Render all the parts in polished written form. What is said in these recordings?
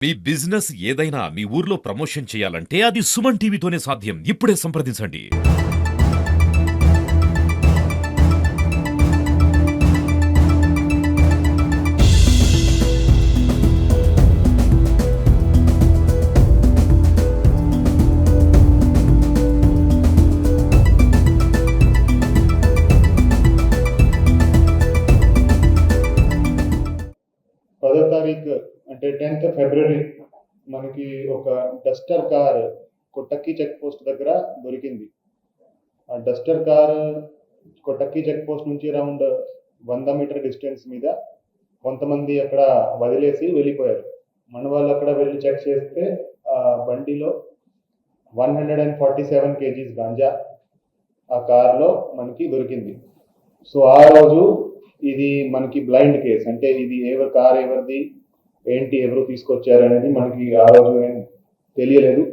మీ business ఏదైనా మీ ఊర్లో promotion చేయాలంటే అది సుమన్ టీవీతోనే సాధ్యం. ఇప్పుడే సంప్రదించండి. పదో తారీఖు అంటే 10th ఫిబ్రవరి మనకి ఒక డస్టర్ కార్ కొట్టక్కి చెక్ పోస్ట్ దగ్గర దొరికింది. ఆ డస్టర్ కార్ కొట్టక్కి చెక్ పోస్ట్ నుంచి అరౌండ్ 100 మీటర్ డిస్టెన్స్ మీద కొంతమంది అక్కడ వదిలేసి వెళ్ళిపోయారు. మన వాళ్ళు అక్కడ వెళ్ళి చెక్ చేస్తే ఆ బండిలో 147 kgs గాంజా ఆ కార్లో మనకి దొరికింది. సో ఆ రోజు ఇది మనకి బ్లైండ్ కేస్, అంటే ఇది కార్ ఎవరిది ఏంటి ఎవరు తీసుకొచ్చారు అనేది మనకి ఆ రోజు ఏం తెలియలేదు.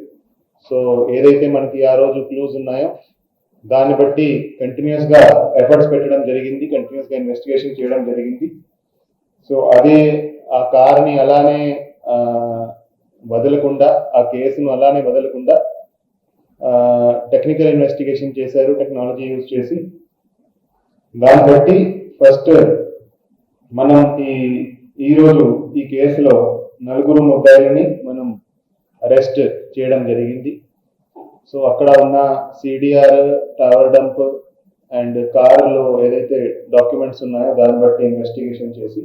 సో ఏదైతే మనకి ఆ రోజు క్లూస్ ఉన్నాయో దాన్ని బట్టి కంటిన్యూస్ గా ఎఫర్ట్స్ పెట్టడం జరిగింది, కంటిన్యూస్ గా ఇన్వెస్టిగేషన్ చేయడం జరిగింది. సో అదే ఆ కార్ని అలానే వదలకుండా, ఆ కేసును అలానే వదలకుండా టెక్నికల్ ఇన్వెస్టిగేషన్ చేశారు, టెక్నాలజీ యూజ్ చేసి. దాన్ని బట్టి ఫస్ట్ మనం ఈరోజు ఈ కేసులో 4 ముద్దాయిలని మనం అరెస్ట్ చేయడం జరిగింది. సో అక్కడ ఉన్న సిడిఆర్, టవర్ డంప్ అండ్ కారులో ఏదైతే డాక్యుమెంట్స్ ఉన్నాయో దాన్ని బట్టి ఇన్వెస్టిగేషన్ చేసి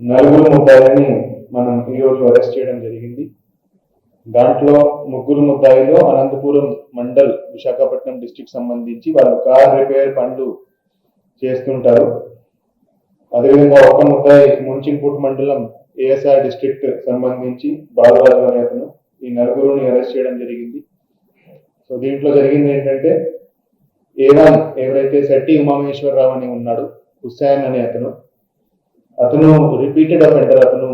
4 ముద్దాయిలని మనం ఈరోజు అరెస్ట్ చేయడం జరిగింది. దాంట్లో 3 ముద్దాయిలు అనంతపురం మండల్, విశాఖపట్నం డిస్ట్రిక్ట్ సంబంధించి వాళ్ళు కార్ రిపేర్ పనులు చేస్తుంటారు. అదేవిధంగా ఒక ముద్దాయి ముంచింపుట్ మండలం ఏఎస్ఆర్ డిస్ట్రిక్ట్ సంబంధించి బాలరాజు అనే అతను. ఈ 4 అరెస్ట్ చేయడం జరిగింది. సో దీంట్లో జరిగింది ఏంటంటే A1 ఎవరైతే శెట్టి ఉమామేశ్వరరావు అని ఉన్నాడు, హుస్సేన్ అనే అతను రిపీటెడ్ అఫెండర్, అతను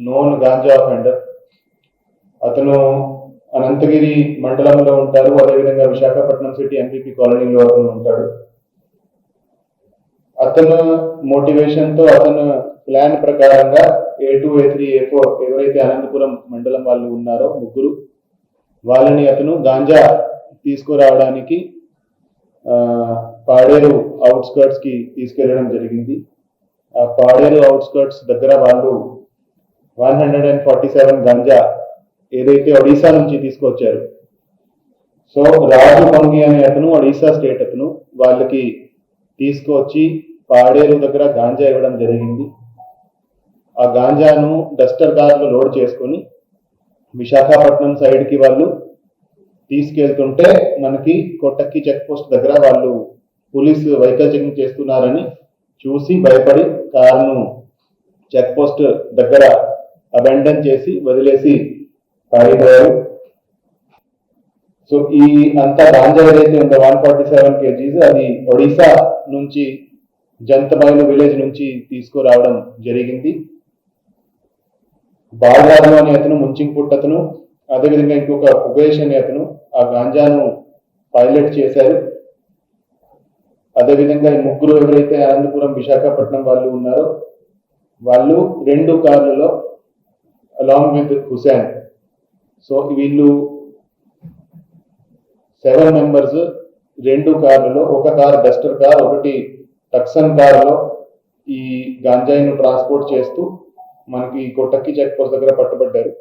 నోన్ గాంజా అఫెండర్. అతను అనంతగిరి మండలంలో ఉంటారు, అదేవిధంగా విశాఖపట్నం సిటీ ఎంపీపీ కాలనీలో అతను ఉంటాడు. అతను మోటివేషన్ తో, అతను ప్లాన్ ప్రకారంగా A2, A3, A4 ఎవరైతే అనంతపురం మండలం వాళ్ళు ఉన్నారో 3 వాళ్ళని అతను గాంజా తీసుకురావడానికి పాడేరు అవుట్స్కర్ట్స్ కి తీసుకెళ్లడం జరిగింది. ఆ పాడేరు అవుట్స్కర్ట్స్ దగ్గర వాళ్ళు 147 గాంజా ఏదైతే ఒడిశా నుంచి తీసుకొచ్చారు. సో రాజు పంగి అనే అతను ఒడిశా స్టేట్ అతను వాళ్ళకి తీసుకొచ్చి పాడేరు దగ్గర గాంజా ఇవ్వడం జరిగింది. ఆ గాంజాను డస్టర్ కార్లో లోడ్ చేసుకొని విశాఖపట్నం సైడ్ కి వాళ్ళు తీసుకెళ్తుంటే మనకి కొట్టక్కి చెక్ పోస్ట్ దగ్గర వాళ్ళు పోలీసు వెహికల్ చెకింగ్ చేస్తున్నారని చూసి భయపడి కారును చెక్ పోస్ట్ దగ్గర అబెండన్ చేసి వదిలేసి పారిపోయారు. సో ఈ అంతా గాంజా ఏదైతే ఉందో 147 kgs అది ఒడిశా నుంచి జంతబైలు విలేజ్ నుంచి తీసుకురావడం జరిగింది. బాలరాజు అనే అతను, ముంచింపుట్ అతను, అదేవిధంగా ఇంకొక ఉపేష్ అనే అతను ఆ గాంజాను పైలట్ చేశారు. అదేవిధంగా ఈ 3 ఎవరైతే అనంతపురం, విశాఖపట్నం వాళ్ళు ఉన్నారో వాళ్ళు 2 కార్లలో అలాంగ్ విత్ హుసేన్. సో వీళ్ళు 7 మెంబర్స్ 2 కార్లలో, ఒక కార్ డస్టర్ కార్, ఒకటి టక్సన్ కారులో ఈ గాంజాయిను ట్రాన్స్పోర్ట్ చేస్తూ మనకి కొట్టక్కి చెక్ పోస్ట్ దగ్గర పట్టుబడ్డారు.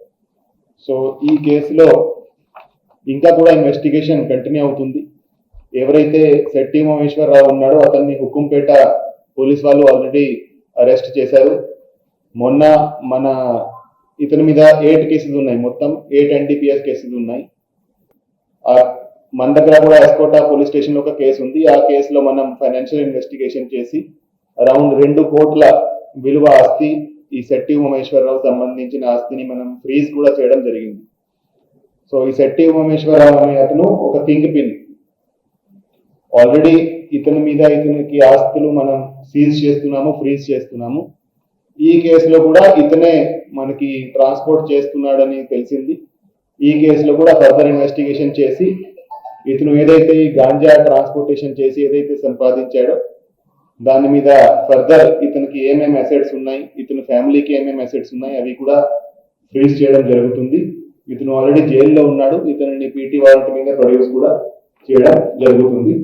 సో ఈ కేసులో ఇంకా కూడా ఇన్వెస్టిగేషన్ కంటిన్యూ అవుతుంది. ఎవరైతే శెట్టి ఉమామేశ్వరరావు ఉన్నాడో అతన్ని హుకుంపేట పోలీస్ వాళ్ళు ఆల్రెడీ అరెస్ట్ చేశారు. మొన్న ఇతని మీద 8 కేసులు ఉన్నాయి, మొత్తం 8 NDPS కేసులు ఉన్నాయి. మన దగ్గర కూడా ఎస్కోటా పోలీస్ స్టేషన్ లో ఒక కేసు ఉంది. ఆ కేసులో మనం ఫైనాన్షియల్ ఇన్వెస్టిగేషన్ చేసి అరౌండ్ 2 కోట్ల విలువ ఆస్తి, ఈ శెట్టి ఉమామేశ్వరరావు సంబంధించిన ఆస్తిని మనం ఫ్రీజ్ కూడా చేయడం జరిగింది. సో ఈ శెట్టి ఉమామేశ్వరరావు అనే అతను ఒక కింగ్ పిన్. ఆల్రెడీ ఇతనికి ఆస్తులు మనం సీజ్ చేస్తున్నాము, ఫ్రీజ్ చేస్తున్నాము. ఈ కేసులో కూడా ఇతనే మనకి ట్రాన్స్పోర్ట్ చేస్తున్నాడని తెలిసింది. ఈ కేసులో కూడా ఫర్దర్ ఇన్వెస్టిగేషన్ చేసి ఇతను ఏదైతే ఈ గాంజా ట్రాన్స్పోర్టేషన్ చేసి ఏదైతే సంపాదించాడో దాని మీద ఫర్దర్ ఇతనికి ఏమేమి అసెట్స్ ఉన్నాయి, ఇతని ఫ్యామిలీకి ఏమేమి అసెట్స్ ఉన్నాయి అవి కూడా ఫ్రీజ్ చేయడం జరుగుతుంది. ఇతను ఆల్రెడీ జైల్లో ఉన్నాడు. ఇతనిని పీటీ వారెంట్ మీద ప్రొడ్యూస్ కూడా చేయడం జరుగుతుంది.